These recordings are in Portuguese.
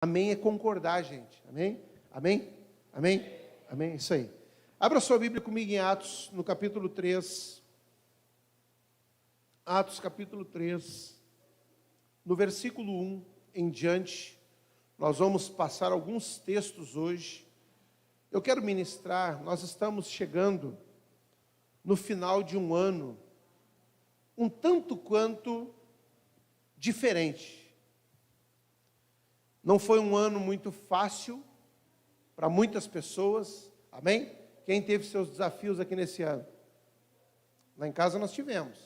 Amém é concordar, gente. Amém? Amém? Amém? Amém? Isso aí. Abra sua Bíblia comigo em Atos, no capítulo 3. Atos, capítulo 3. No versículo 1 em diante, nós vamos passar alguns textos hoje. Eu quero ministrar, nós estamos chegando no final de um ano, um tanto quanto diferente. Não foi um ano muito fácil para muitas pessoas, amém? Quem teve seus desafios aqui nesse ano? Lá em casa nós tivemos,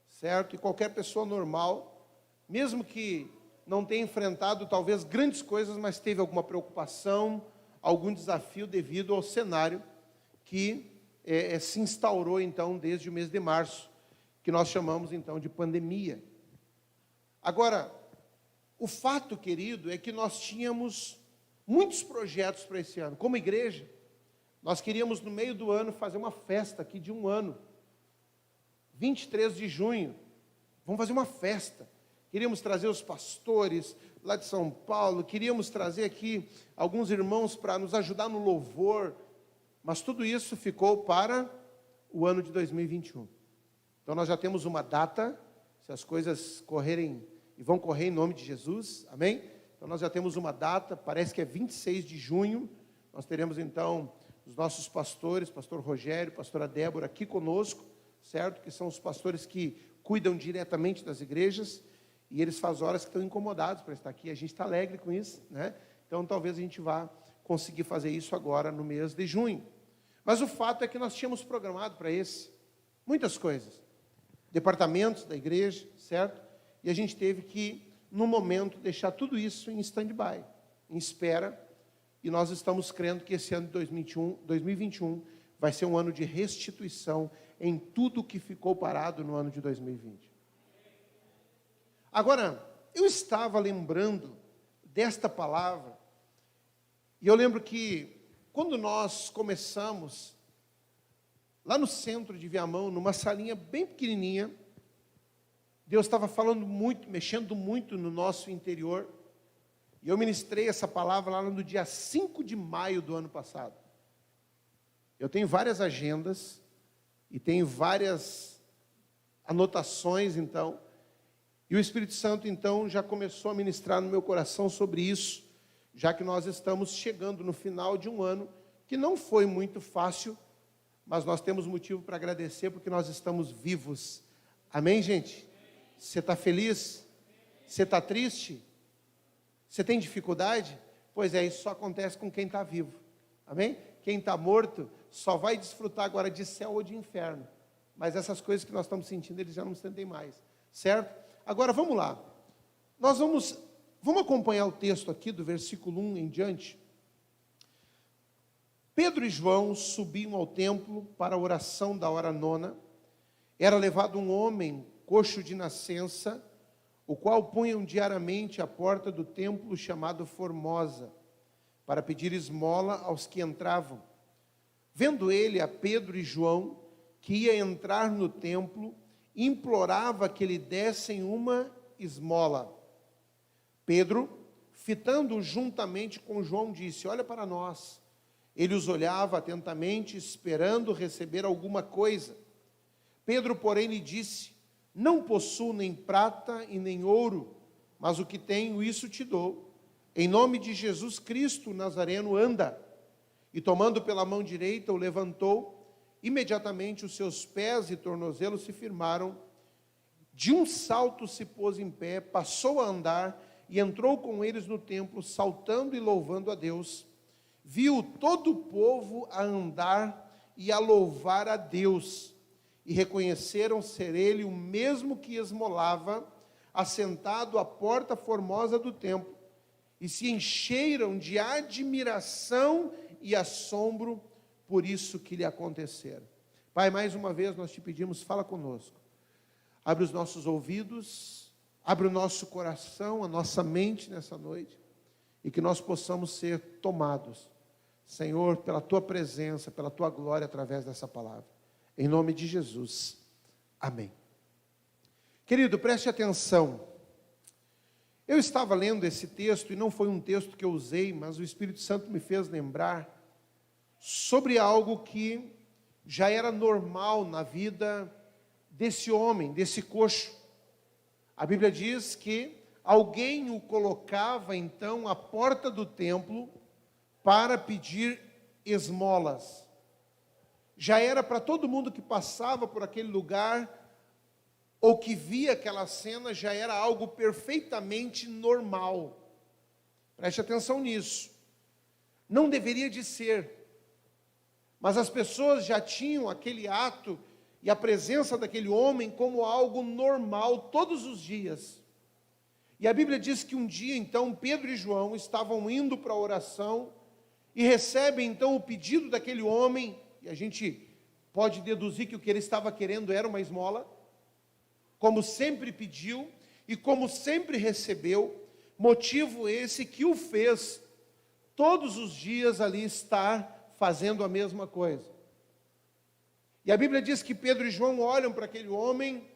certo? E qualquer pessoa normal, mesmo que não tenha enfrentado talvez grandes coisas, mas teve alguma preocupação, algum desafio devido ao cenário que se instaurou então desde o mês de março, que nós chamamos então de pandemia. Agora, o fato, querido, é que nós tínhamos muitos projetos para esse ano. Como igreja, nós queríamos no meio do ano fazer uma festa aqui de um ano. 23 de junho, vamos fazer uma festa. Queríamos trazer os pastores lá de São Paulo, queríamos trazer aqui alguns irmãos para nos ajudar no louvor, mas tudo isso ficou para o ano de 2021. Então nós já temos uma data, se as coisas correrem e vão correr em nome de Jesus, amém? Então nós já temos uma data, parece que é 26 de junho, nós teremos então os nossos pastores, pastor Rogério, pastora Débora aqui conosco, certo? Que são os pastores que cuidam diretamente das igrejas, e eles fazem horas que estão incomodados para estar aqui, a gente está alegre com isso, né? Então talvez a gente vá conseguir fazer isso agora no mês de junho. Mas o fato é que nós tínhamos programado para muitas coisas, departamentos da igreja, certo? E a gente teve que, no momento, deixar tudo isso em stand-by, em espera, e nós estamos crendo que esse ano de 2021 vai ser um ano de restituição em tudo que ficou parado no ano de 2020. Agora, eu estava lembrando desta palavra, e eu lembro que, quando nós começamos, lá no centro de Viamão, numa salinha bem pequenininha, Deus estava falando muito, mexendo muito no nosso interior. E eu ministrei essa palavra lá no dia 5 de maio do ano passado. Eu tenho várias agendas e tenho várias anotações, então. E o Espírito Santo, então, já começou a ministrar no meu coração sobre isso, já que nós estamos chegando no final de um ano que não foi muito fácil, mas nós temos motivo para agradecer porque nós estamos vivos. Amém, gente? Você está feliz? Você está triste? Você tem dificuldade? Pois é, isso só acontece com quem está vivo. Amém? Quem está morto só vai desfrutar agora de céu ou de inferno. Mas essas coisas que nós estamos sentindo, eles já não sentem mais. Certo? Agora, vamos lá. Nós vamos acompanhar o texto aqui do versículo 1 em diante. Pedro e João subiam ao templo para a oração da hora nona. Era levado um homem coxo de nascença, o qual punham diariamente à porta do templo chamado Formosa, para pedir esmola aos que entravam. Vendo ele a Pedro e João, que ia entrar no templo, implorava que lhe dessem uma esmola. Pedro, fitando-o juntamente com João, disse: olha para nós. Ele os olhava atentamente, esperando receber alguma coisa. Pedro, porém, lhe disse: não possuo nem prata e nem ouro, mas o que tenho, isso te dou. Em nome de Jesus Cristo, o Nazareno, anda. E tomando pela mão direita, o levantou. Imediatamente os seus pés e tornozelos se firmaram. De um salto se pôs em pé, passou a andar e entrou com eles no templo, saltando e louvando a Deus. Viu todo o povo a andar e a louvar a Deus. E reconheceram ser ele o mesmo que esmolava, assentado à porta formosa do templo, e se encheram de admiração e assombro por isso que lhe acontecera. Pai, mais uma vez nós te pedimos, fala conosco. Abre os nossos ouvidos, abre o nosso coração, a nossa mente nessa noite, e que nós possamos ser tomados, Senhor, pela tua presença, pela tua glória através dessa palavra. Em nome de Jesus, amém. Querido, preste atenção. Eu estava lendo esse texto, e não foi um texto que eu usei, mas o Espírito Santo me fez lembrar sobre algo que já era normal na vida desse homem, desse coxo. A Bíblia diz que alguém o colocava então à porta do templo para pedir esmolas. Já era para todo mundo que passava por aquele lugar ou que via aquela cena, já era algo perfeitamente normal. Preste atenção nisso. Não deveria de ser, mas as pessoas já tinham aquele ato e a presença daquele homem como algo normal todos os dias. E a Bíblia diz que um dia, então, Pedro e João estavam indo para a oração e recebem, então, o pedido daquele homem, e a gente pode deduzir que o que ele estava querendo era uma esmola, como sempre pediu e como sempre recebeu, motivo esse que o fez todos os dias ali estar fazendo a mesma coisa. E a Bíblia diz que Pedro e João olham para aquele homem,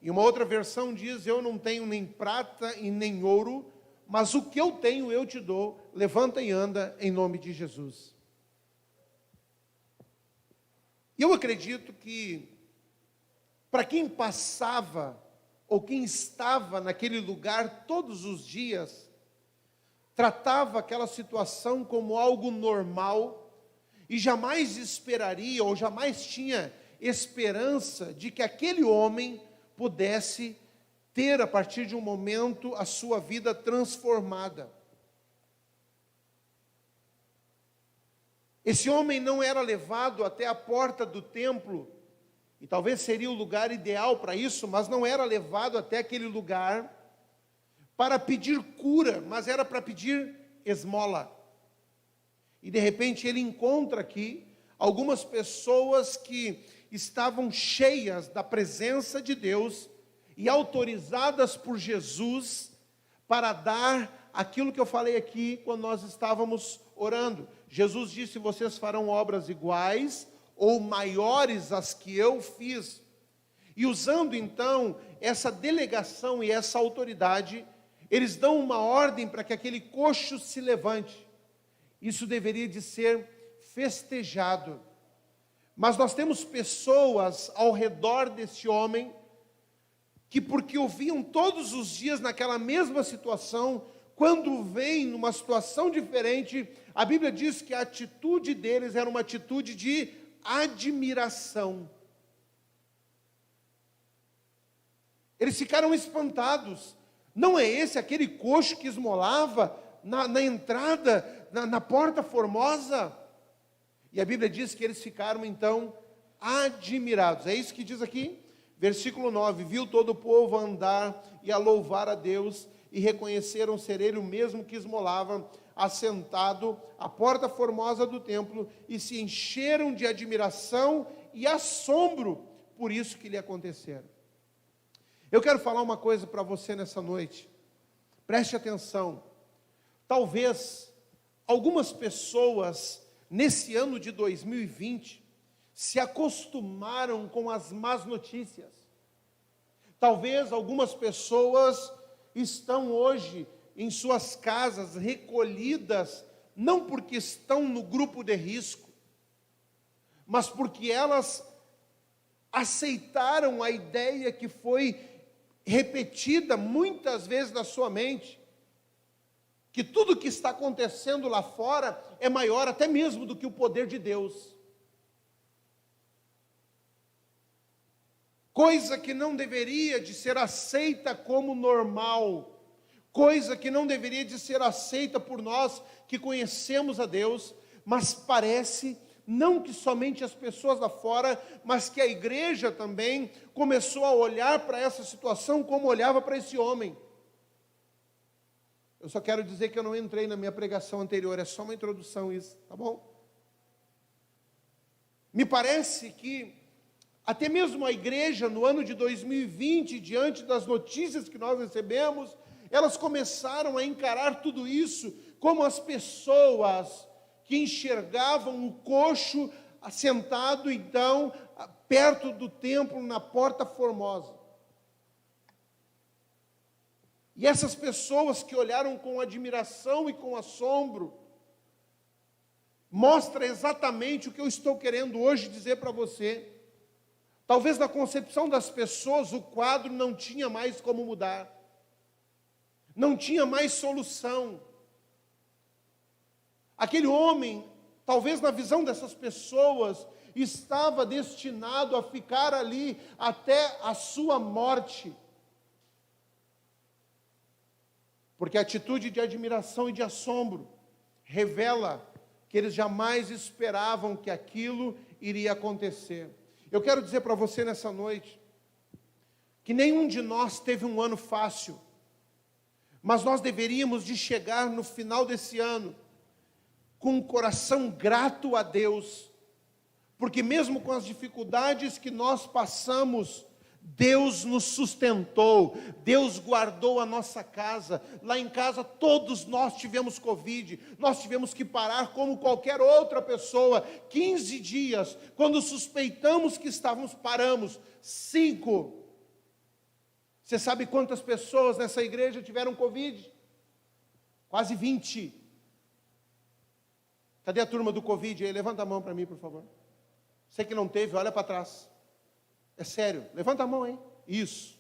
e uma outra versão diz: eu não tenho nem prata e nem ouro, mas o que eu tenho eu te dou, levanta e anda em nome de Jesus. E eu acredito que para quem passava, ou quem estava naquele lugar todos os dias, tratava aquela situação como algo normal, e jamais esperaria, ou jamais tinha esperança de que aquele homem pudesse ter, a partir de um momento, a sua vida transformada. Esse homem não era levado até a porta do templo, e talvez seria o lugar ideal para isso, mas não era levado até aquele lugar para pedir cura, mas era para pedir esmola. E de repente ele encontra aqui algumas pessoas que estavam cheias da presença de Deus e autorizadas por Jesus para dar aquilo que eu falei aqui quando nós estávamos orando. Jesus disse: vocês farão obras iguais ou maiores às que eu fiz. E usando então essa delegação e essa autoridade, eles dão uma ordem para que aquele coxo se levante. Isso deveria de ser festejado. Mas nós temos pessoas ao redor desse homem que, porque o viam todos os dias naquela mesma situação, quando vem numa situação diferente, a Bíblia diz que a atitude deles era uma atitude de admiração. Eles ficaram espantados. Não é esse aquele coxo que esmolava na entrada, na porta formosa? E a Bíblia diz que eles ficaram então admirados. É isso que diz aqui, versículo 9: viu todo o povo andar e a louvar a Deus, e reconheceram ser ele o mesmo que esmolava, assentado à porta formosa do templo, e se encheram de admiração e assombro por isso que lhe aconteceram. Eu quero falar uma coisa para você nessa noite, preste atenção. Talvez algumas pessoas nesse ano de 2020 se acostumaram com as más notícias. Talvez algumas pessoas estão hoje em suas casas recolhidas, não porque estão no grupo de risco, mas porque elas aceitaram a ideia que foi repetida muitas vezes na sua mente, que tudo que está acontecendo lá fora é maior até mesmo do que o poder de Deus. Coisa que não deveria de ser aceita como normal, coisa que não deveria de ser aceita por nós que conhecemos a Deus, mas parece, não que somente as pessoas lá fora, mas que a igreja também começou a olhar para essa situação como olhava para esse homem. Eu só quero dizer que eu não entrei na minha pregação anterior, é só uma introdução isso, tá bom? Me parece que até mesmo a igreja no ano de 2020, diante das notícias que nós recebemos, elas começaram a encarar tudo isso como as pessoas que enxergavam o coxo assentado então perto do templo na porta formosa. E essas pessoas que olharam com admiração e com assombro, mostra exatamente o que eu estou querendo hoje dizer para você. Talvez na concepção das pessoas o quadro não tinha mais como mudar, não tinha mais solução. Aquele homem, talvez na visão dessas pessoas, estava destinado a ficar ali até a sua morte. Porque a atitude de admiração e de assombro revela que eles jamais esperavam que aquilo iria acontecer. Eu quero dizer para você nessa noite, que nenhum de nós teve um ano fácil, mas nós deveríamos de chegar no final desse ano, com um coração grato a Deus, porque mesmo com as dificuldades que nós passamos, Deus nos sustentou, Deus guardou a nossa casa. Lá em casa todos nós tivemos Covid, nós tivemos que parar como qualquer outra pessoa, 15 dias, quando suspeitamos que estávamos, paramos, 5. Você sabe quantas pessoas nessa igreja tiveram Covid? Quase 20. Cadê a turma do Covid aí? Levanta a mão para mim, por favor. Você que não teve, olha para trás. É sério, levanta a mão aí. Isso.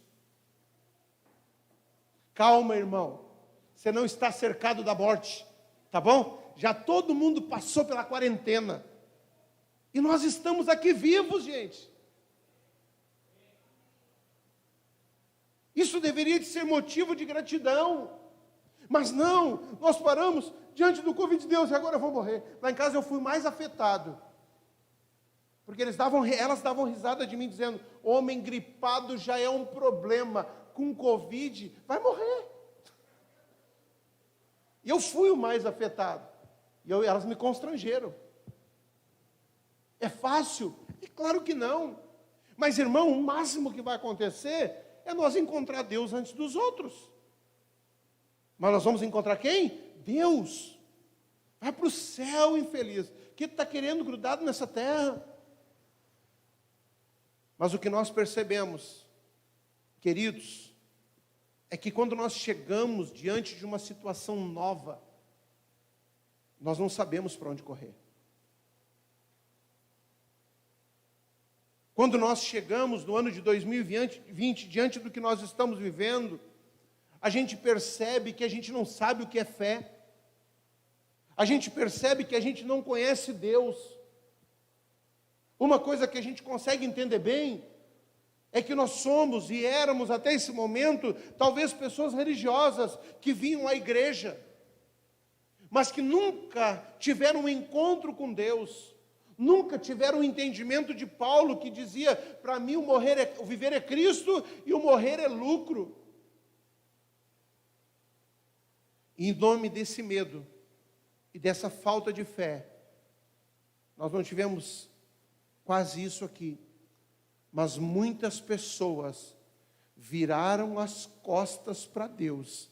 Calma, irmão. Você não está cercado da morte, tá bom? Já todo mundo passou pela quarentena. E nós estamos aqui vivos, gente. Isso deveria de ser motivo de gratidão. Mas não, nós paramos diante do Covid, Deus, e agora eu vou morrer. Lá em casa eu fui mais afetado. Porque elas davam risada de mim, dizendo, homem gripado já é um problema, com Covid vai morrer. E eu fui o mais afetado. E elas me constrangeram. É fácil? É claro que não. Mas, irmão, o máximo que vai acontecer é nós encontrar Deus antes dos outros. Mas nós vamos encontrar quem? Deus. Vai para o céu, infeliz. Que está querendo grudado nessa terra? Mas o que nós percebemos, queridos, é que quando nós chegamos diante de uma situação nova, nós não sabemos para onde correr. Quando nós chegamos no ano de 2020, diante do que nós estamos vivendo, a gente percebe que a gente não sabe o que é fé. A gente percebe que a gente não conhece Deus. Uma coisa que a gente consegue entender bem é que nós somos e éramos até esse momento, talvez pessoas religiosas que vinham à igreja, mas que nunca tiveram um encontro com Deus, nunca tiveram um entendimento de Paulo que dizia, para mim o viver é Cristo e o morrer é lucro. E em nome desse medo e dessa falta de fé, nós não tivemos quase isso aqui, mas muitas pessoas viraram as costas para Deus,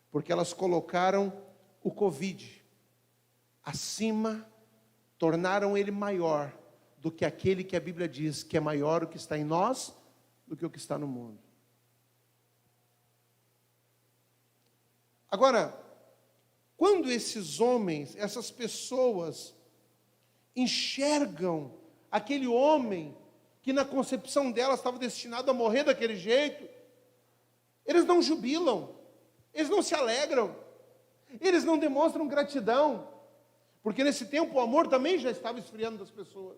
porque elas colocaram o Covid acima, tornaram ele maior do que aquele que a Bíblia diz que é maior o que está em nós do que o que está no mundo. Agora, quando esses homens, essas pessoas enxergam aquele homem que na concepção delas estava destinado a morrer daquele jeito, eles não jubilam, eles não se alegram, eles não demonstram gratidão, porque nesse tempo o amor também já estava esfriando das pessoas.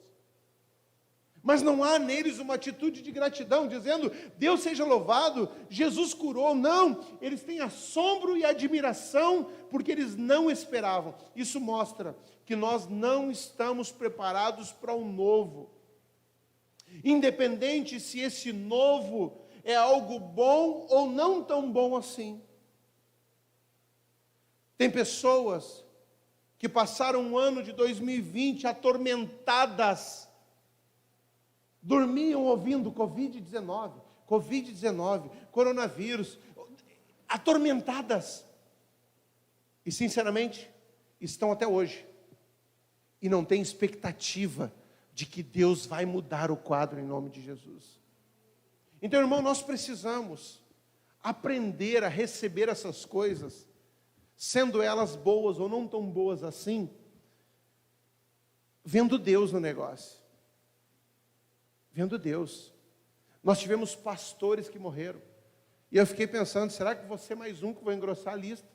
Mas não há neles uma atitude de gratidão, dizendo, Deus seja louvado, Jesus curou. Não, eles têm assombro e admiração, porque eles não esperavam. Isso mostra que nós não estamos preparados para o novo. Independente se esse novo é algo bom ou não tão bom assim. Tem pessoas que passaram um ano de 2020 atormentadas, dormiam ouvindo Covid-19, coronavírus, atormentadas. E sinceramente, estão até hoje. E não têm expectativa de que Deus vai mudar o quadro em nome de Jesus. Então, irmão, nós precisamos aprender a receber essas coisas, sendo elas boas ou não tão boas assim, vendo Deus no negócio. Vendo Deus. Nós tivemos pastores que morreram. E eu fiquei pensando, será que vou ser mais um que vai engrossar a lista?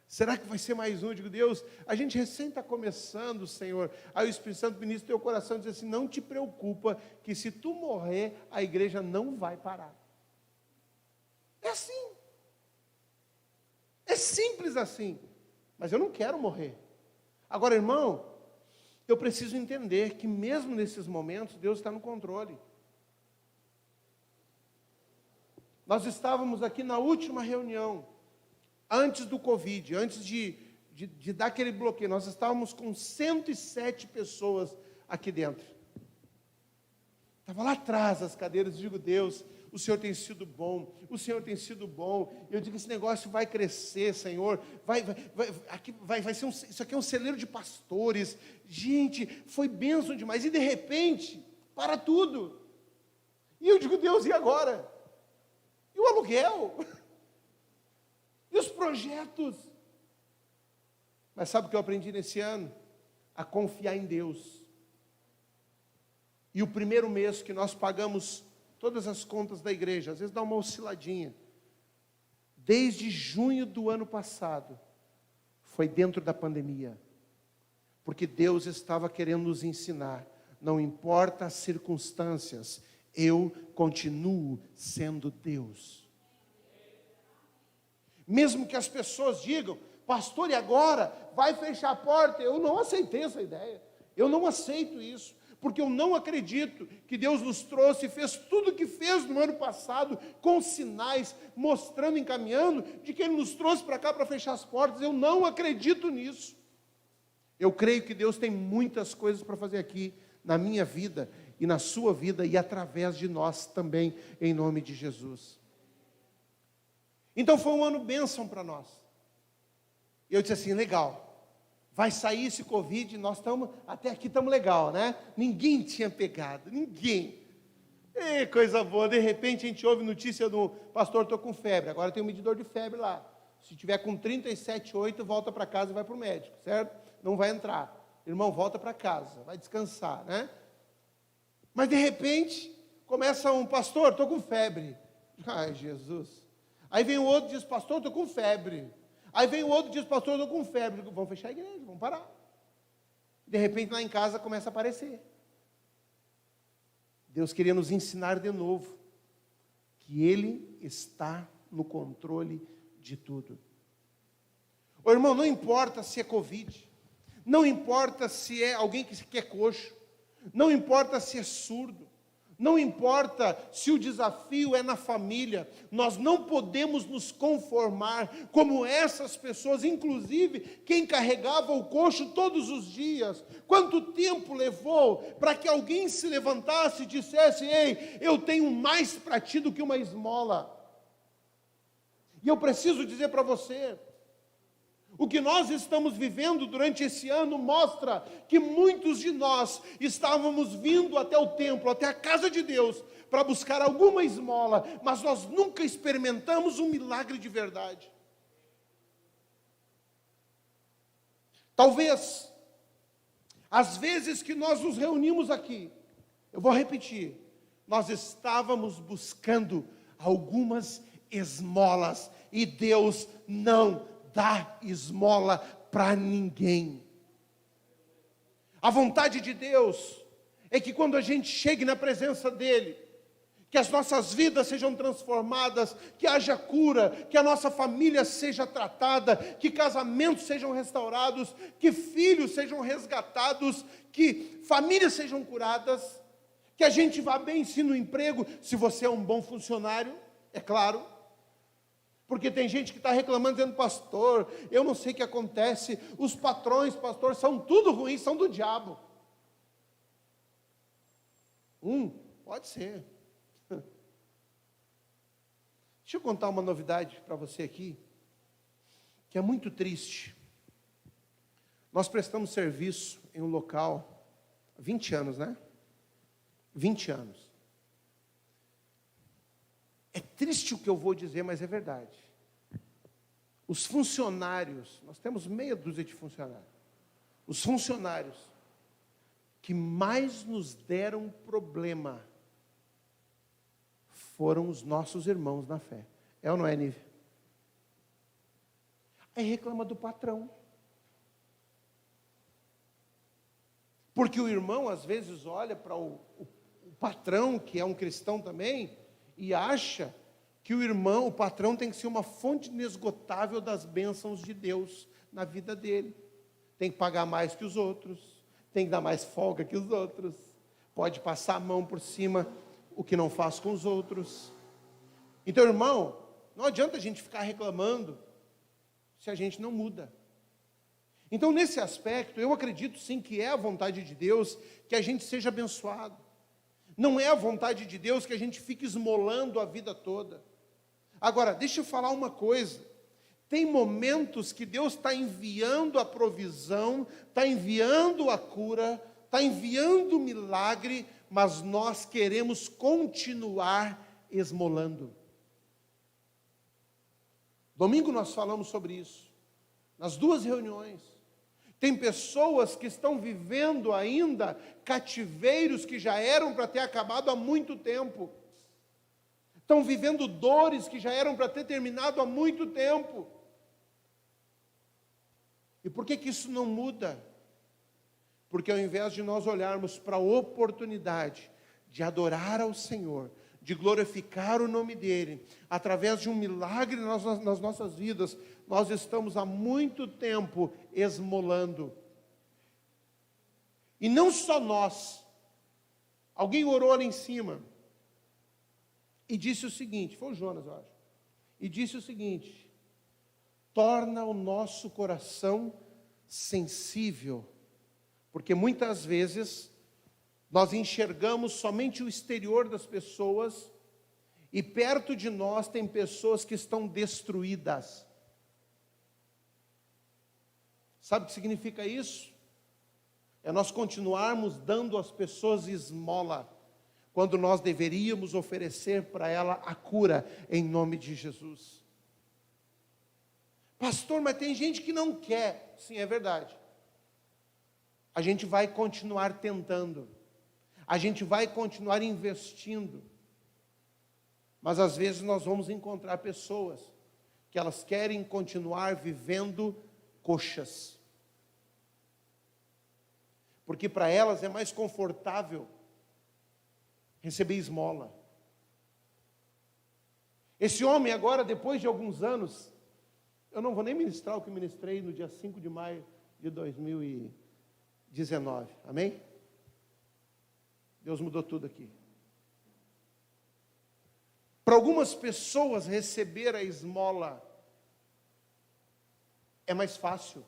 Será que vai ser mais um? Eu digo, Deus, a gente recém está começando, Senhor. Aí o Espírito Santo ministra no teu coração e diz assim, não te preocupa, que se tu morrer, a igreja não vai parar. É assim. É simples assim. Mas eu não quero morrer. Agora, irmão, eu preciso entender que mesmo nesses momentos, Deus está no controle. Nós estávamos aqui na última reunião, antes do Covid, antes de dar aquele bloqueio, nós estávamos com 107 pessoas aqui dentro. Estava lá atrás as cadeiras, eu digo, Deus, o Senhor tem sido bom, o Senhor tem sido bom. Eu digo, esse negócio vai crescer, Senhor, isso aqui é um celeiro de pastores. Gente, foi bênção demais, e de repente, para tudo. E eu digo, Deus, e agora? E o aluguel? E os projetos? Mas sabe o que eu aprendi nesse ano? A confiar em Deus. E o primeiro mês que nós pagamos todas as contas da igreja, às vezes dá uma osciladinha. Desde junho do ano passado, foi dentro da pandemia. Porque Deus estava querendo nos ensinar, não importa as circunstâncias, eu continuo sendo Deus. Mesmo que as pessoas digam, pastor, e agora? Vai fechar a porta? Eu não aceitei essa ideia. Eu não aceito isso. Porque eu não acredito que Deus nos trouxe e fez tudo o que fez no ano passado, com sinais, mostrando, encaminhando, de que Ele nos trouxe para cá para fechar as portas. Eu não acredito nisso. Eu creio que Deus tem muitas coisas para fazer aqui, na minha vida e na sua vida, e através de nós também, em nome de Jesus. Então foi um ano bênção para nós. E eu disse assim, legal. Vai sair esse Covid, nós estamos, até aqui estamos legal, né? Ninguém tinha pegado, ninguém. Coisa boa, de repente a gente ouve notícia do pastor, estou com febre, agora tem um medidor de febre lá. Se tiver com 37,8, volta para casa e vai para o médico, certo? Não vai entrar. Irmão, volta para casa, vai descansar, né? Mas de repente, começa um, pastor, estou com febre. Ai, Jesus. Aí vem o outro e diz, pastor, estou com febre. Aí vem o outro e diz, pastor, eu estou com febre. Vamos fechar a igreja, vamos parar. De repente, lá em casa, começa a aparecer. Deus queria nos ensinar de novo que Ele está no controle de tudo. Ô irmão, não importa se é Covid, não importa se é alguém que é coxo, não importa se é surdo, não importa se o desafio é na família, nós não podemos nos conformar como essas pessoas, inclusive quem carregava o coxo todos os dias. Quanto tempo levou para que alguém se levantasse e dissesse, ei, eu tenho mais para ti do que uma esmola. E eu preciso dizer para você, o que nós estamos vivendo durante esse ano mostra que muitos de nós estávamos vindo até o templo, até a casa de Deus, para buscar alguma esmola, mas nós nunca experimentamos um milagre de verdade. Talvez, às vezes que nós nos reunimos aqui, eu vou repetir, nós estávamos buscando algumas esmolas, e Deus não dá esmola para ninguém. A vontade de Deus é que quando a gente chegue na presença dEle, que as nossas vidas sejam transformadas, que haja cura, que a nossa família seja tratada, que casamentos sejam restaurados, que filhos sejam resgatados, que famílias sejam curadas, que a gente vá bem sim no emprego, se você é um bom funcionário, é claro. Porque tem gente que está reclamando, dizendo, pastor, eu não sei o que acontece, os patrões, pastor, são tudo ruins, são do diabo. Pode ser. Deixa eu contar uma novidade para você aqui, que é muito triste. Nós prestamos serviço em um local há 20 anos, né? 20 anos. É triste o que eu vou dizer, mas é verdade. Os funcionários, nós temos meia dúzia de funcionários. Os funcionários que mais nos deram problema foram os nossos irmãos na fé. É ou não é, Nívia? Aí reclama do patrão. Porque o irmão, às vezes, olha para o patrão, que é um cristão também, e acha que o patrão tem que ser uma fonte inesgotável das bênçãos de Deus na vida dele. Tem que pagar mais que os outros, tem que dar mais folga que os outros, pode passar a mão por cima, o que não faz com os outros. Então, irmão, não adianta a gente ficar reclamando se a gente não muda. Então, nesse aspecto, eu acredito sim que é a vontade de Deus que a gente seja abençoado. Não é a vontade de Deus que a gente fique esmolando a vida toda. Agora, deixa eu falar uma coisa. Tem momentos que Deus está enviando a provisão, está enviando a cura, está enviando o milagre, mas nós queremos continuar esmolando. Domingo nós falamos sobre isso, nas 2 reuniões. Tem pessoas que estão vivendo ainda cativeiros que já eram para ter acabado há muito tempo. Estão vivendo dores que já eram para ter terminado há muito tempo. E por que isso não muda? Porque ao invés de nós olharmos para a oportunidade de adorar ao Senhor, de glorificar o nome dEle, através de um milagre nas nossas vidas, nós estamos há muito tempo esmolando. E não só nós. Alguém orou ali em cima e disse o seguinte, foi o Jonas, eu acho, e disse o seguinte: torna o nosso coração sensível, porque muitas vezes nós enxergamos somente o exterior das pessoas e perto de nós tem pessoas que estão destruídas. Sabe o que significa isso? É nós continuarmos dando às pessoas esmola, quando nós deveríamos oferecer para ela a cura, em nome de Jesus. Pastor, mas tem gente que não quer. Sim, é verdade. A gente vai continuar tentando. A gente vai continuar investindo. Mas às vezes nós vamos encontrar pessoas que elas querem continuar vivendo coxas. Porque para elas é mais confortável receber esmola. Esse homem agora, depois de alguns anos, eu não vou nem ministrar o que ministrei no dia 5 de maio de 2019, amém? Deus mudou tudo aqui. Para algumas pessoas receber a esmola é mais fácil.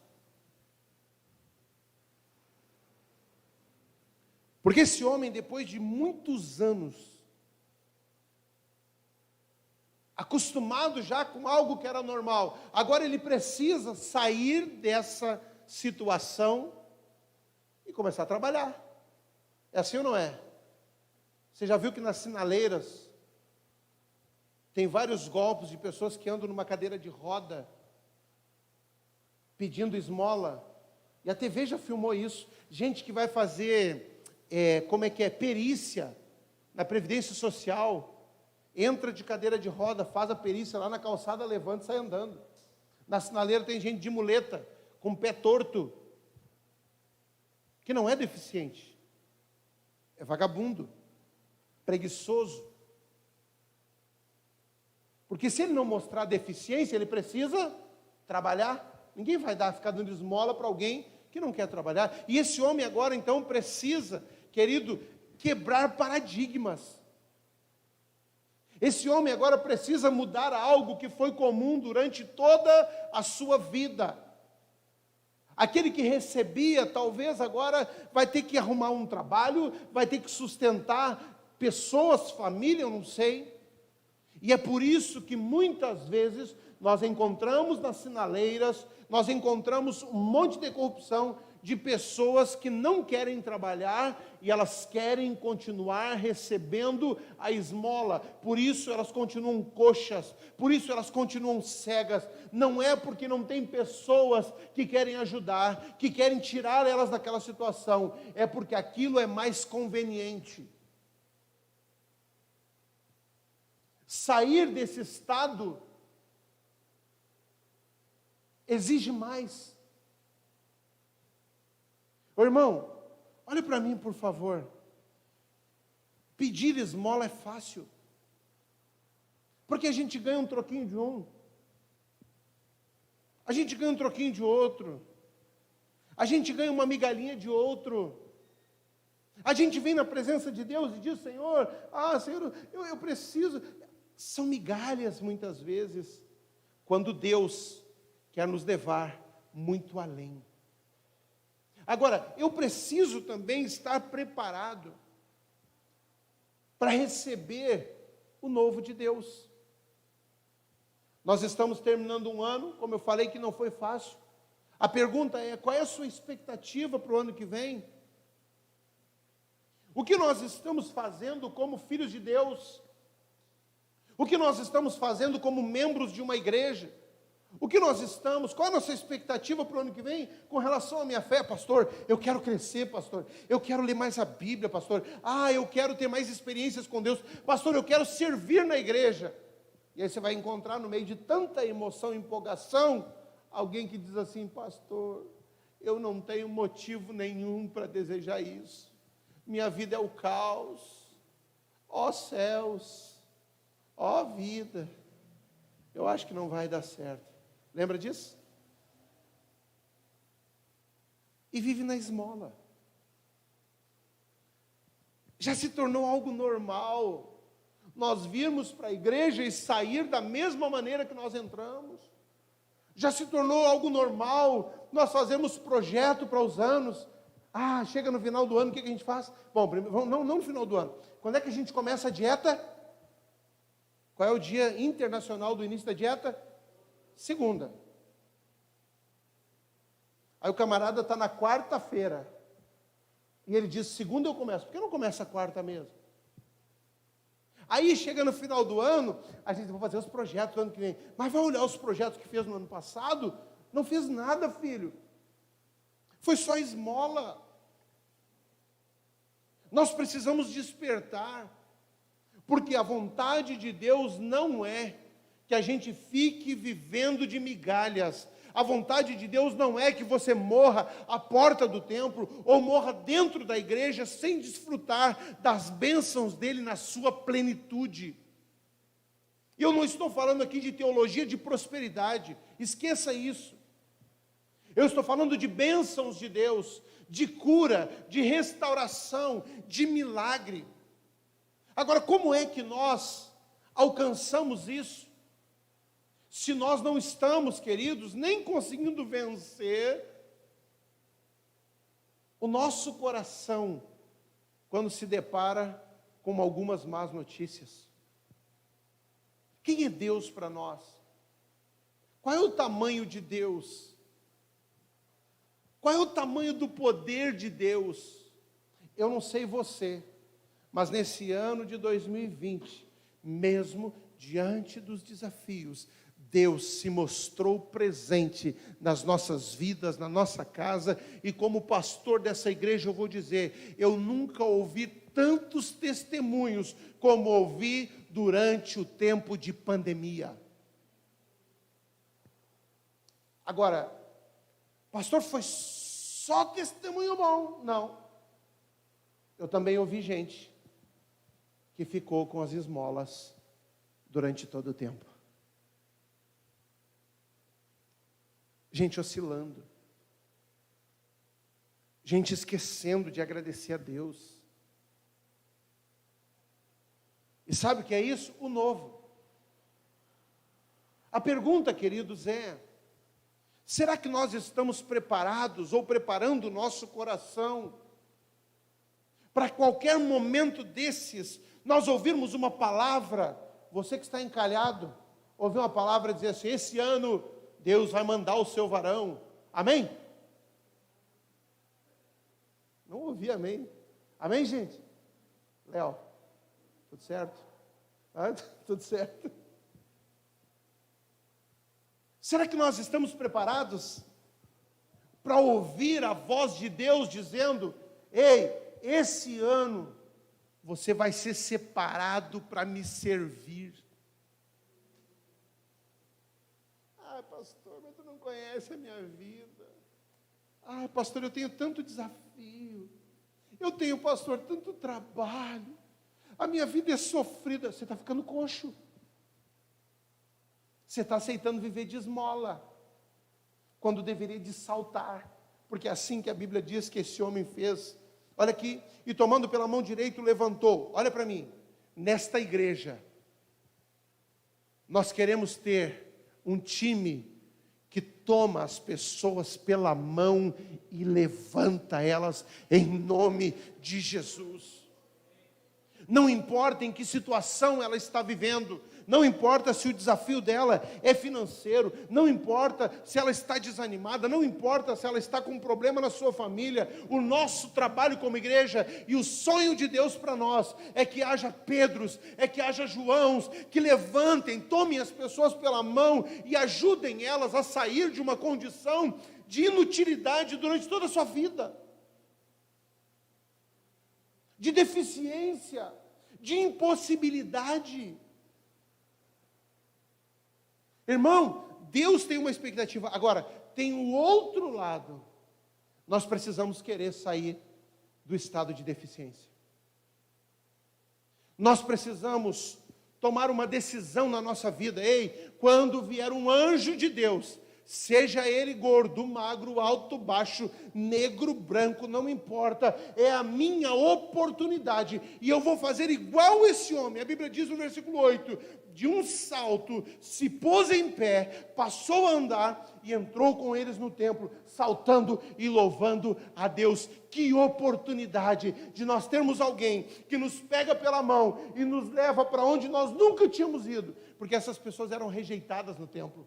Porque esse homem, depois de muitos anos, acostumado já com algo que era normal, agora ele precisa sair dessa situação e começar a trabalhar. É assim ou não é? Você já viu que nas sinaleiras tem vários golpes de pessoas que andam numa cadeira de roda pedindo esmola? E a TV já filmou isso. Gente que vai fazer perícia na Previdência Social, entra de cadeira de roda, faz a perícia lá na calçada, levanta e sai andando. Na sinaleira tem gente de muleta, com o pé torto, que não é deficiente, é vagabundo, preguiçoso. Porque se ele não mostrar deficiência, ele precisa trabalhar. Ninguém vai ficar dando esmola para alguém que não quer trabalhar. E esse homem agora então precisa, querido, quebrar paradigmas. Esse homem agora precisa mudar algo que foi comum durante toda a sua vida. Aquele que recebia, talvez agora vai ter que arrumar um trabalho, vai ter que sustentar pessoas, família, eu não sei. E é por isso que muitas vezes nós encontramos nas sinaleiras, nós encontramos um monte de corrupção, de pessoas que não querem trabalhar e elas querem continuar recebendo a esmola. Por isso elas continuam coxas, por isso elas continuam cegas. Não é porque não tem pessoas que querem ajudar, que querem tirar elas daquela situação, é porque aquilo é mais conveniente. Sair desse estado exige mais. Ô irmão, olha para mim, por favor. Pedir esmola é fácil, porque a gente ganha um troquinho de um, a gente ganha um troquinho de outro, a gente ganha uma migalhinha de outro. A gente vem na presença de Deus e diz: Senhor, Senhor, eu preciso. São migalhas muitas vezes, quando Deus quer nos levar muito além. Agora, eu preciso também estar preparado para receber o novo de Deus. Nós estamos terminando um ano, como eu falei, que não foi fácil. A pergunta é: qual é a sua expectativa para o ano que vem? O que nós estamos fazendo como filhos de Deus? O que nós estamos fazendo como membros de uma igreja? Qual é a nossa expectativa para o ano que vem com relação à minha fé? Pastor, eu quero crescer, pastor, eu quero ler mais a Bíblia, pastor, eu quero ter mais experiências com Deus, pastor, eu quero servir na igreja. E aí você vai encontrar no meio de tanta emoção e empolgação, alguém que diz assim: pastor, eu não tenho motivo nenhum para desejar isso, minha vida é o caos, ó céus, ó vida, eu acho que não vai dar certo. Lembra disso? E vive na esmola. Já se tornou algo normal nós virmos para a igreja e sair da mesma maneira que nós entramos. Já se tornou algo normal nós fazemos projeto para os anos. Chega no final do ano, o que a gente faz? Bom, não no final do ano. Quando é que a gente começa a dieta? Qual é o dia internacional do início da dieta? Segunda. Aí o camarada está na quarta-feira. E ele diz: segunda eu começo. Por que não começa a quarta mesmo? Aí chega no final do ano, a gente vai fazer os projetos do ano que vem. Mas vai olhar os projetos que fez no ano passado? Não fez nada, filho. Foi só esmola. Nós precisamos despertar. Porque a vontade de Deus não é que a gente fique vivendo de migalhas. A vontade de Deus não é que você morra à porta do templo ou morra dentro da igreja sem desfrutar das bênçãos dele na sua plenitude. E eu não estou falando aqui de teologia de prosperidade, esqueça isso. Eu estou falando de bênçãos de Deus, de cura, de restauração, de milagre. Agora, como é que nós alcançamos isso? Se nós não estamos, queridos, nem conseguindo vencer o nosso coração quando se depara com algumas más notícias. Quem é Deus para nós? Qual é o tamanho de Deus? Qual é o tamanho do poder de Deus? Eu não sei você, mas nesse ano de 2020, mesmo diante dos desafios, Deus se mostrou presente nas nossas vidas, na nossa casa, e como pastor dessa igreja eu vou dizer, eu nunca ouvi tantos testemunhos como ouvi durante o tempo de pandemia. Agora, pastor, foi só testemunho bom? Não. Eu também ouvi gente que ficou com as esmolas durante todo o tempo. Gente oscilando, gente esquecendo de agradecer a Deus. E sabe o que é isso? O novo. A pergunta, queridos, é: será que nós estamos preparados ou preparando o nosso coração para qualquer momento desses nós ouvirmos uma palavra? Você que está encalhado, ouvir uma palavra dizer assim: esse ano Deus vai mandar o seu varão. Amém? Não ouvi amém. Amém, gente? Léo, tudo certo? Ah, tudo certo? Será que nós estamos preparados para ouvir a voz de Deus dizendo: ei, esse ano você vai ser separado para me servir? Ah, pastor, mas tu não conhece a minha vida. Ah, pastor, eu tenho tanto desafio. Eu tenho, pastor, tanto trabalho. A minha vida é sofrida. Você está ficando coxo. Você está aceitando viver de esmola, quando deveria de saltar, porque é assim que a Bíblia diz que esse homem fez. Olha aqui, e tomando pela mão direita, levantou. Olha para mim, nesta igreja, nós queremos ter um time que toma as pessoas pela mão e levanta elas em nome de Jesus. Não importa em que situação ela está vivendo, não importa se o desafio dela é financeiro, não importa se ela está desanimada, não importa se ela está com um problema na sua família. O nosso trabalho como igreja e o sonho de Deus para nós é que haja Pedros, é que haja Joãos, que levantem, tomem as pessoas pela mão e ajudem elas a sair de uma condição de inutilidade durante toda a sua vida, de deficiência, de impossibilidade. Irmão, Deus tem uma expectativa. Agora, tem o outro lado. Nós precisamos querer sair do estado de deficiência. Nós precisamos tomar uma decisão na nossa vida. Ei, quando vier um anjo de Deus, seja ele gordo, magro, alto, baixo, negro, branco, não importa, é a minha oportunidade, e eu vou fazer igual esse homem. A Bíblia diz no versículo 8, de um salto, se pôs em pé, passou a andar, e entrou com eles no templo, saltando e louvando a Deus. Que oportunidade de nós termos alguém que nos pega pela mão, e nos leva para onde nós nunca tínhamos ido, porque essas pessoas eram rejeitadas no templo.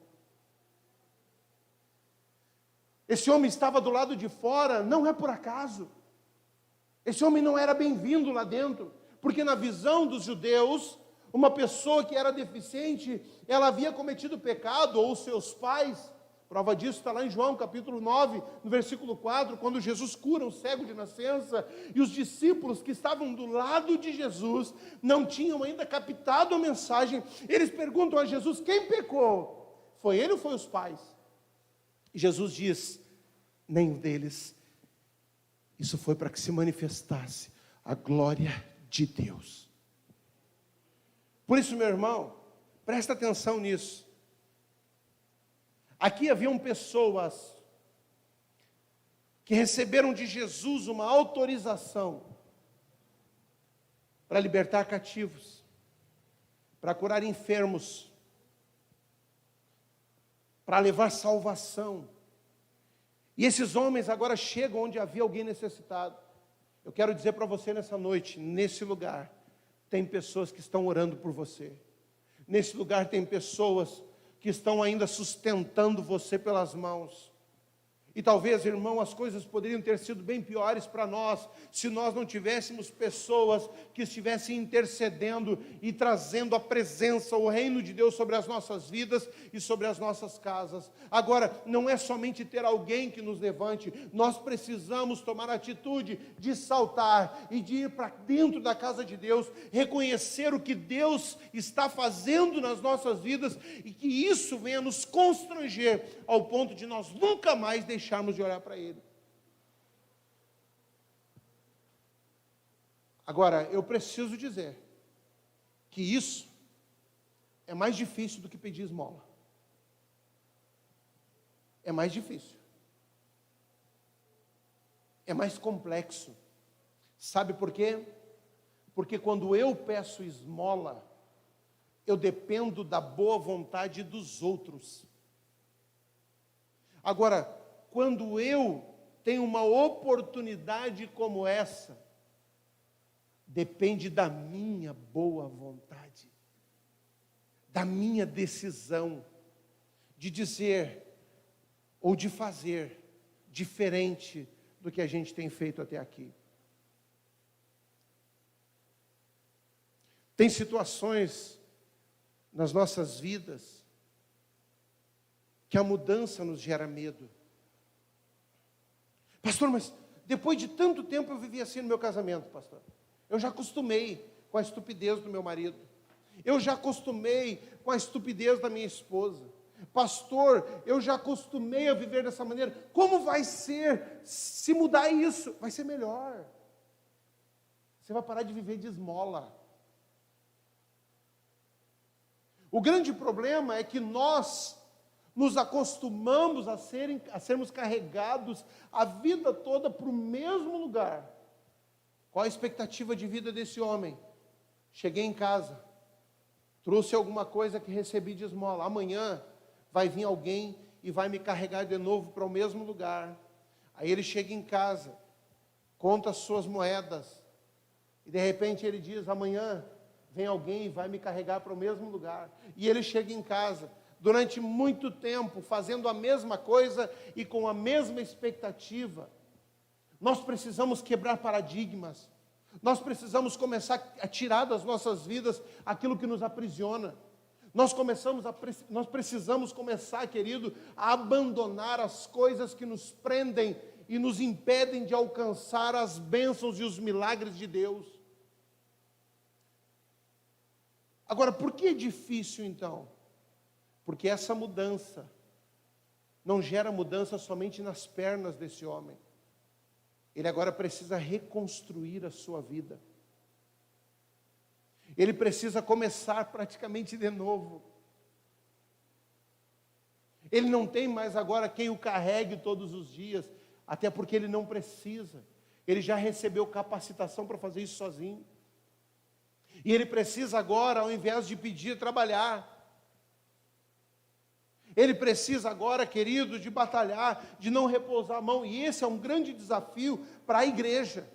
Esse homem estava do lado de fora, não é por acaso. Esse homem não era bem-vindo lá dentro, porque na visão dos judeus, uma pessoa que era deficiente, ela havia cometido pecado, ou seus pais. Prova disso está lá em João capítulo 9, no versículo 4, quando Jesus cura um cego de nascença, e os discípulos que estavam do lado de Jesus, não tinham ainda captado a mensagem. Eles perguntam a Jesus: quem pecou? Foi ele ou foi os pais? E Jesus diz: nenhum deles. Isso foi para que se manifestasse a glória de Deus. Por isso, meu irmão, presta atenção nisso. Aqui haviam pessoas que receberam de Jesus uma autorização para libertar cativos, para curar enfermos, para levar salvação. E esses homens agora chegam onde havia alguém necessitado. Eu quero dizer para você nessa noite, nesse lugar, tem pessoas que estão orando por você. Nesse lugar tem pessoas que estão ainda sustentando você pelas mãos. E talvez, irmão, as coisas poderiam ter sido bem piores para nós, se nós não tivéssemos pessoas que estivessem intercedendo e trazendo a presença, o reino de Deus sobre as nossas vidas e sobre as nossas casas. Agora, não é somente ter alguém que nos levante, nós precisamos tomar a atitude de saltar e de ir para dentro da casa de Deus, reconhecer o que Deus está fazendo nas nossas vidas, e que isso venha nos constranger ao ponto de nós nunca mais deixarmos de olhar para Ele. Agora, eu preciso dizer que isso é mais difícil do que pedir esmola. É mais difícil. É mais complexo. Sabe por quê? Porque quando eu peço esmola, eu dependo da boa vontade dos outros. Agora, quando eu tenho uma oportunidade como essa, depende da minha boa vontade, da minha decisão de dizer ou de fazer diferente do que a gente tem feito até aqui. Tem situações nas nossas vidas que a mudança nos gera medo. Pastor, mas depois de tanto tempo eu vivi assim no meu casamento, pastor. Eu já acostumei com a estupidez do meu marido. Eu já acostumei com a estupidez da minha esposa. Pastor, eu já acostumei a viver dessa maneira. Como vai ser se mudar isso? Vai ser melhor. Você vai parar de viver de esmola. O grande problema é que nós nos acostumamos a sermos carregados a vida toda para o mesmo lugar. Qual a expectativa de vida desse homem? Cheguei em casa, trouxe alguma coisa que recebi de esmola. Amanhã vai vir alguém e vai me carregar de novo para o mesmo lugar. Aí ele chega em casa, conta as suas moedas, e de repente ele diz: amanhã vem alguém e vai me carregar para o mesmo lugar. E ele chega em casa, durante muito tempo, fazendo a mesma coisa e com a mesma expectativa. Nós precisamos quebrar paradigmas. Nós precisamos começar a tirar das nossas vidas aquilo que nos aprisiona. Nós precisamos começar, querido, a abandonar as coisas que nos prendem e nos impedem de alcançar as bênçãos e os milagres de Deus. Agora, por que é difícil então? Porque essa mudança não gera mudança somente nas pernas desse homem. Ele agora precisa reconstruir a sua vida. Ele precisa começar praticamente de novo. Ele não tem mais agora quem o carregue todos os dias, até porque ele não precisa. Ele já recebeu capacitação para fazer isso sozinho. E ele precisa agora, ao invés de pedir, trabalhar. Ele precisa agora, querido, de batalhar, de não repousar a mão. E esse é um grande desafio para a igreja.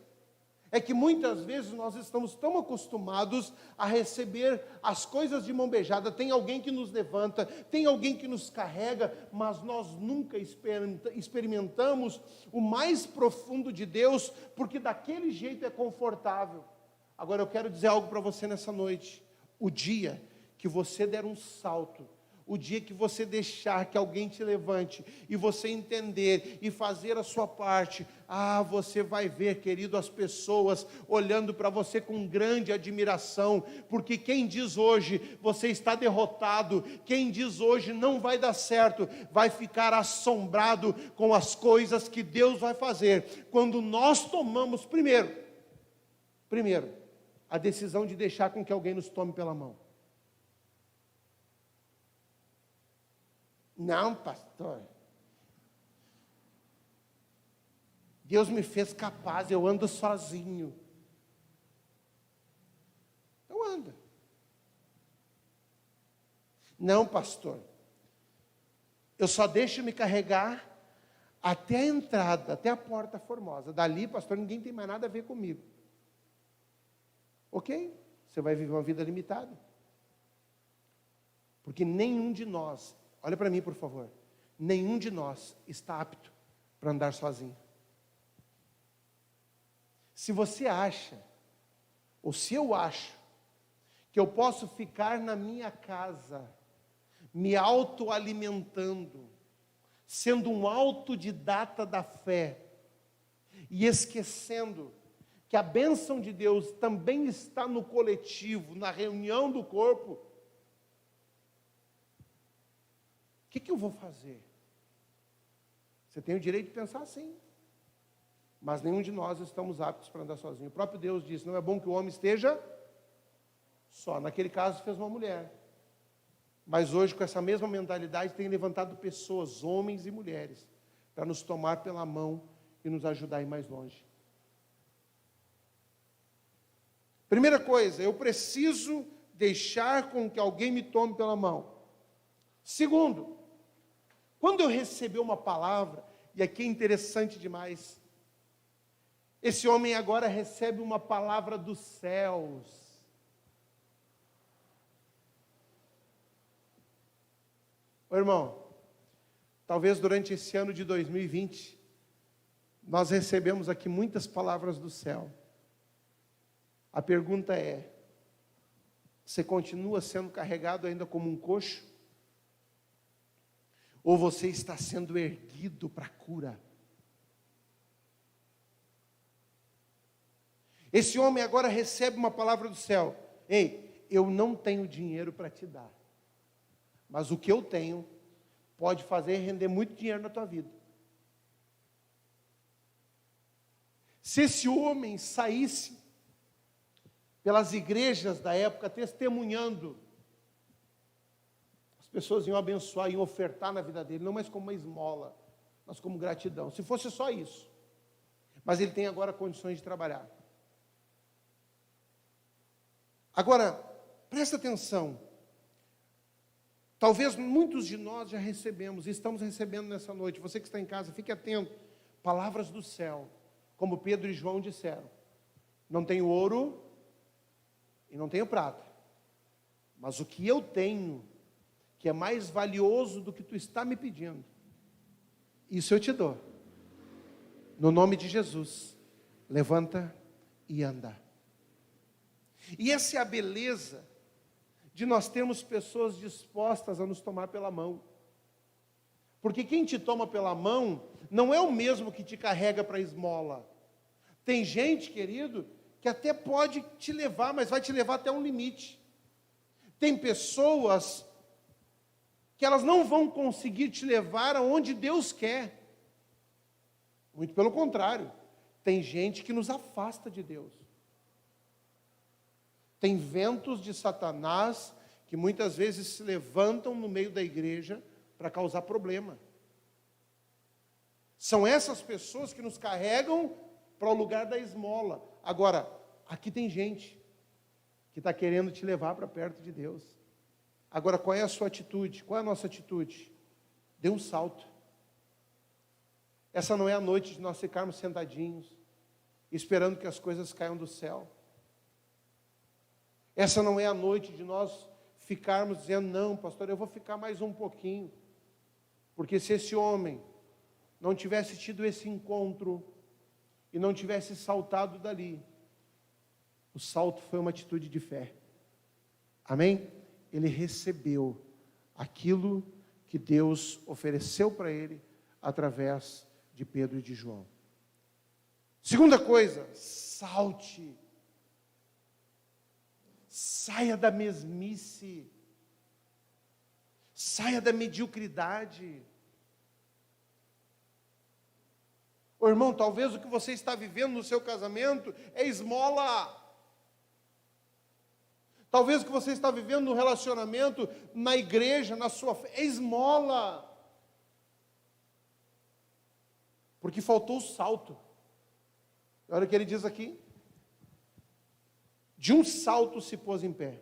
É que muitas vezes nós estamos tão acostumados a receber as coisas de mão beijada. Tem alguém que nos levanta, tem alguém que nos carrega, mas nós nunca experimentamos o mais profundo de Deus, porque daquele jeito é confortável. Agora eu quero dizer algo para você nessa noite. O dia que você der um salto, o dia que você deixar que alguém te levante e você entender e fazer a sua parte, você vai ver, querido, as pessoas olhando para você com grande admiração, porque quem diz hoje você está derrotado, quem diz hoje não vai dar certo, vai ficar assombrado com as coisas que Deus vai fazer, quando nós tomamos primeiro, a decisão de deixar com que alguém nos tome pela mão. Não, pastor. Deus me fez capaz, eu ando sozinho. Então anda. Não, pastor. Eu só deixo me carregar até a entrada, até a porta formosa. Dali, pastor, ninguém tem mais nada a ver comigo. Ok? Você vai viver uma vida limitada. Porque nenhum de nós, olha para mim, por favor. Nenhum de nós está apto para andar sozinho. Se você acha, ou se eu acho, que eu posso ficar na minha casa, me autoalimentando, sendo um autodidata da fé, e esquecendo que a bênção de Deus também está no coletivo, na reunião do corpo, o que eu vou fazer? Você tem o direito de pensar assim. Mas nenhum de nós estamos aptos para andar sozinho. O próprio Deus disse, não é bom que o homem esteja só. Naquele caso fez uma mulher. Mas hoje, com essa mesma mentalidade, tem levantado pessoas, homens e mulheres, para nos tomar pela mão e nos ajudar a ir mais longe. Primeira coisa, eu preciso deixar com que alguém me tome pela mão. Segundo, quando eu receber uma palavra, e aqui é interessante demais, esse homem agora recebe uma palavra dos céus. Ô irmão, talvez durante esse ano de 2020, Nós recebemos aqui muitas palavras do céu. A pergunta é: você continua sendo carregado ainda como um coxo? Ou você está sendo erguido para a cura? Esse homem agora recebe uma palavra do céu: ei, eu não tenho dinheiro para te dar, mas o que eu tenho pode fazer render muito dinheiro na tua vida. Se esse homem saísse pelas igrejas da época testemunhando, as pessoas iam abençoar, iam ofertar na vida dele, não mais como uma esmola, mas como gratidão. Se fosse só isso. Mas ele tem agora condições de trabalhar. Agora, presta atenção. Talvez muitos de nós já recebemos, e estamos recebendo nessa noite. Você que está em casa, fique atento. Palavras do céu, como Pedro e João disseram: não tenho ouro e não tenho prata, mas o que eu tenho, que é mais valioso do que tu está me pedindo, isso eu te dou. No nome de Jesus, levanta e anda. E essa é a beleza de nós termos pessoas dispostas a nos tomar pela mão. Porque quem te toma pela mão não é o mesmo que te carrega para a esmola. Tem gente, querido, que até pode te levar, mas vai te levar até um limite. Tem pessoas que elas não vão conseguir te levar aonde Deus quer. Muito pelo contrário, tem gente que nos afasta de Deus. Tem ventos de Satanás que muitas vezes se levantam no meio da igreja para causar problema. São essas pessoas que nos carregam para o lugar da esmola. Agora, aqui tem gente que está querendo te levar para perto de Deus. Agora, qual é a sua atitude? Qual é a nossa atitude? Dê um salto. Essa não é a noite de nós ficarmos sentadinhos, esperando que as coisas caiam do céu. Essa não é a noite de nós ficarmos dizendo: não, pastor, eu vou ficar mais um pouquinho. Porque se esse homem não tivesse tido esse encontro e não tivesse saltado dali, o salto foi uma atitude de fé. Amém? Ele recebeu aquilo que Deus ofereceu para ele através de Pedro e de João. Segunda coisa, salte. Saia da mesmice. Saia da mediocridade. Ô irmão, talvez o que você está vivendo no seu casamento é esmola. Talvez o que você está vivendo no relacionamento, na igreja, na sua fé, é esmola. Porque faltou o salto. Olha o que ele diz aqui. De um salto se pôs em pé.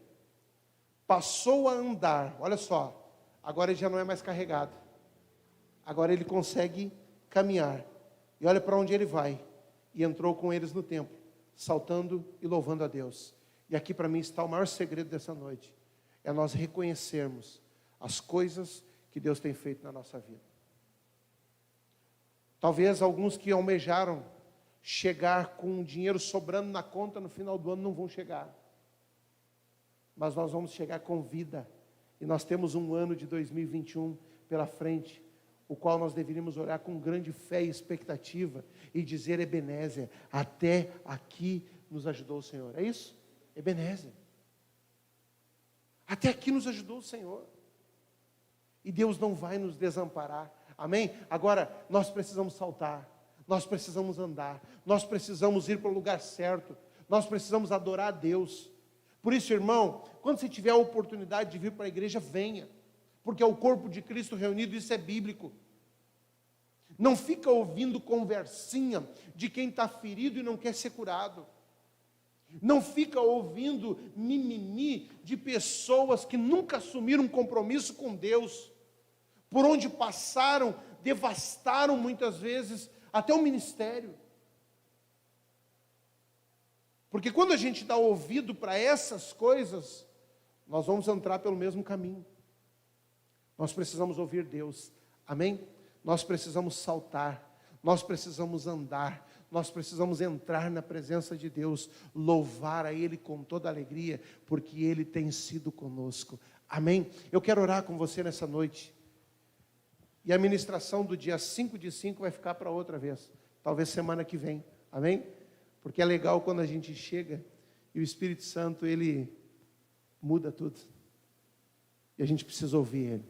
Passou a andar. Olha só. Agora ele já não é mais carregado. Agora ele consegue caminhar. E olha para onde ele vai. E entrou com eles no templo, saltando e louvando a Deus. E aqui para mim está o maior segredo dessa noite. É nós reconhecermos as coisas que Deus tem feito na nossa vida. Talvez alguns que almejaram chegar com dinheiro sobrando na conta no final do ano não vão chegar. Mas nós vamos chegar com vida. E nós temos um ano de 2021 pela frente, o qual nós deveríamos olhar com grande fé e expectativa e dizer: Ebenezer, até aqui nos ajudou o Senhor. É isso? Ebenezer. Até aqui nos ajudou o Senhor. E Deus não vai nos desamparar. Amém? Agora, nós precisamos saltar. Nós precisamos andar. Nós precisamos ir para o lugar certo. Nós precisamos adorar a Deus. Por isso, irmão, quando você tiver a oportunidade de vir para a igreja, venha. Porque é o corpo de Cristo reunido, isso é bíblico. Não fica ouvindo conversinha de quem está ferido e não quer ser curado. Não fica ouvindo mimimi de pessoas que nunca assumiram um compromisso com Deus. Por onde passaram, devastaram muitas vezes até o ministério. Porque quando a gente dá ouvido para essas coisas, nós vamos entrar pelo mesmo caminho. Nós precisamos ouvir Deus, amém? Nós precisamos saltar, Nós precisamos andar, nós precisamos entrar na presença de Deus, louvar a Ele com toda alegria, porque Ele tem sido conosco. Amém? Eu quero orar com você nessa noite. E a ministração do dia 5/5 vai ficar para outra vez, talvez semana que vem. Amém? Porque é legal quando a gente chega e o Espírito Santo, Ele muda tudo. E a gente precisa ouvir Ele.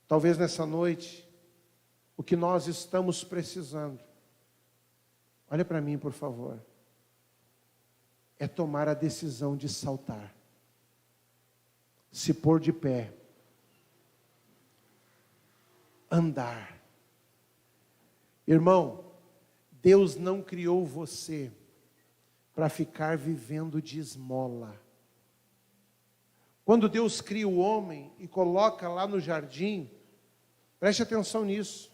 Talvez nessa noite, o que nós estamos precisando, olha para mim, por favor, é tomar a decisão de saltar, se pôr de pé, andar. Irmão, Deus não criou você para ficar vivendo de esmola. Quando Deus cria o homem e coloca lá no jardim, preste atenção nisso.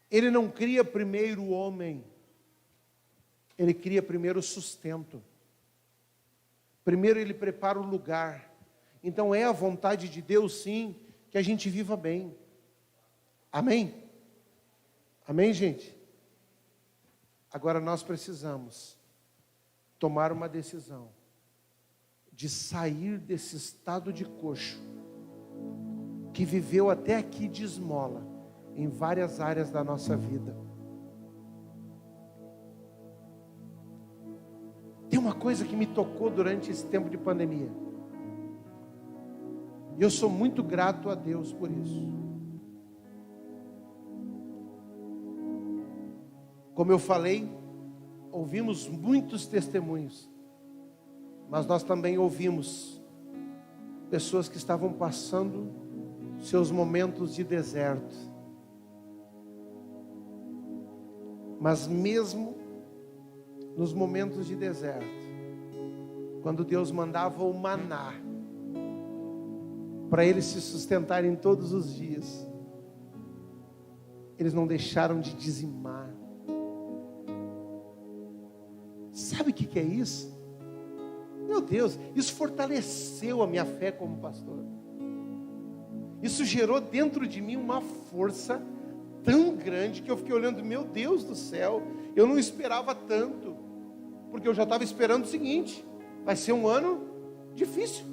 Ele não cria primeiro o homem, Ele cria primeiro o sustento. Primeiro Ele prepara o lugar. Então é a vontade de Deus, sim, que a gente viva bem. Amém? Amém, gente? Agora nós precisamos tomar uma decisão de sair desse estado de coxo que viveu até aqui de esmola em várias áreas da nossa vida. Tem uma coisa que me tocou durante esse tempo de pandemia, e eu sou muito grato a Deus por isso. Como eu falei, ouvimos muitos testemunhos, mas nós também ouvimos pessoas que estavam passando seus momentos de deserto. Mas mesmo nos momentos de deserto, quando Deus mandava o maná para eles se sustentarem todos os dias, eles não deixaram de dizimar. Sabe o que é isso? Meu Deus, isso fortaleceu a minha fé como pastor. Isso gerou dentro de mim uma força tão grande que eu fiquei olhando, meu Deus do céu, eu não esperava tanto, porque eu já estava esperando o seguinte: vai ser um ano difícil.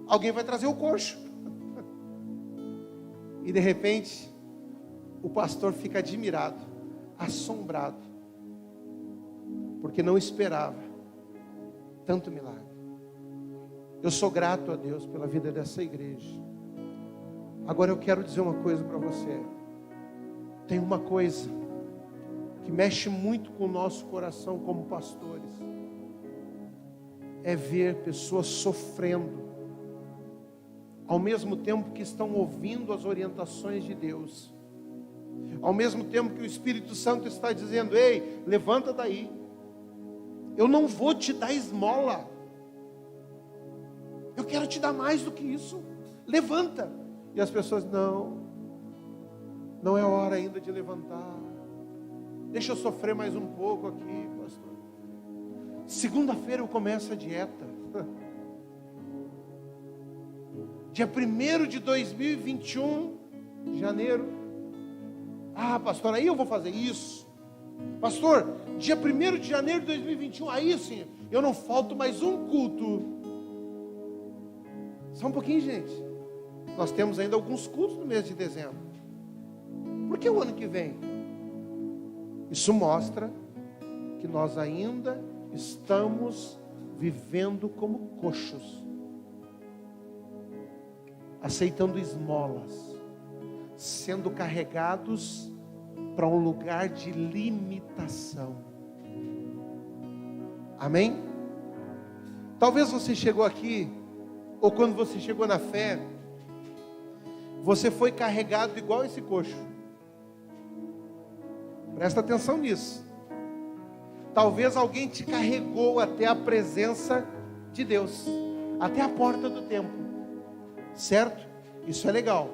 Alguém vai trazer o coxo. E de repente, o pastor fica admirado, assombrado, porque não esperava tanto milagre. Eu sou grato a Deus pela vida dessa igreja. Agora eu quero dizer uma coisa para você. Tem uma coisa que mexe muito com o nosso coração como pastores. É ver pessoas sofrendo, ao mesmo tempo que estão ouvindo as orientações de Deus. Ao mesmo tempo que o Espírito Santo está dizendo: ei, levanta daí. Eu não vou te dar esmola. Eu quero te dar mais do que isso. Levanta. E as pessoas: não é hora ainda de levantar. Deixa eu sofrer mais um pouco aqui, pastor. Segunda-feira eu começo a dieta. Dia 1º de 2021, janeiro. Ah, pastor, aí eu vou fazer isso. Pastor, dia 1º de janeiro de 2021, aí sim, eu não falto mais um culto. Só um pouquinho, gente. Nós temos ainda alguns cultos no mês de dezembro. Por que o ano que vem? Isso mostra que nós ainda estamos vivendo como coxos, aceitando esmolas, sendo carregados para um lugar de limitação. Amém? Talvez você chegou aqui, ou quando você chegou na fé, você foi carregado igual esse coxo. Presta atenção nisso. Talvez alguém te carregou até a presença de Deus, até a porta do templo, certo? Isso é legal.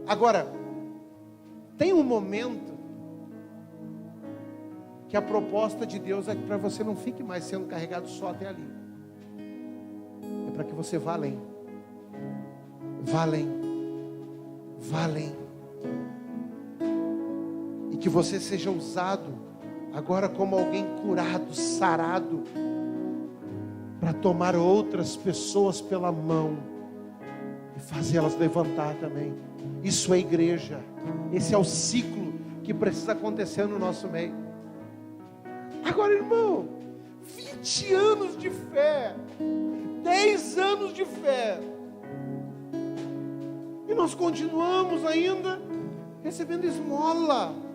Agora, tem um momento que a proposta de Deus é que para você não fique mais sendo carregado só até ali. É para que você vá além. Vá além. Vá além. que você seja usado agora como alguém curado, sarado, para tomar outras pessoas pela mão e fazê-las levantar também. Isso é igreja. Esse é o ciclo que precisa acontecer no nosso meio. Agora, irmão, 20 anos de fé, 10 anos de fé, e nós continuamos ainda recebendo esmola.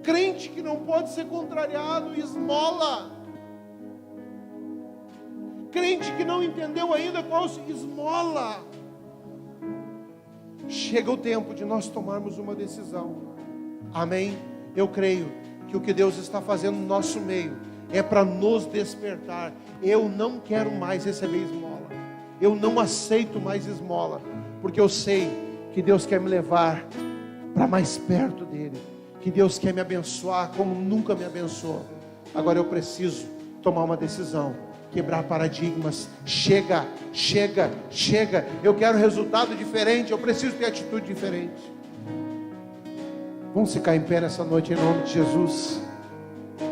Crente que não pode ser contrariado, esmola. Crente que não entendeu ainda qual esmola. Chega o tempo de nós tomarmos uma decisão. Amém? Eu creio que o que Deus está fazendo no nosso meio é para nos despertar. Eu não quero mais receber esmola. Eu não aceito mais esmola, porque eu sei que Deus quer me levar para mais perto dele, que Deus quer me abençoar como nunca me abençoou. Agora eu preciso tomar uma decisão, quebrar paradigmas. Chega, chega, chega. Eu quero resultado diferente, eu preciso ter atitude diferente. Vamos ficar em pé nessa noite em nome de Jesus.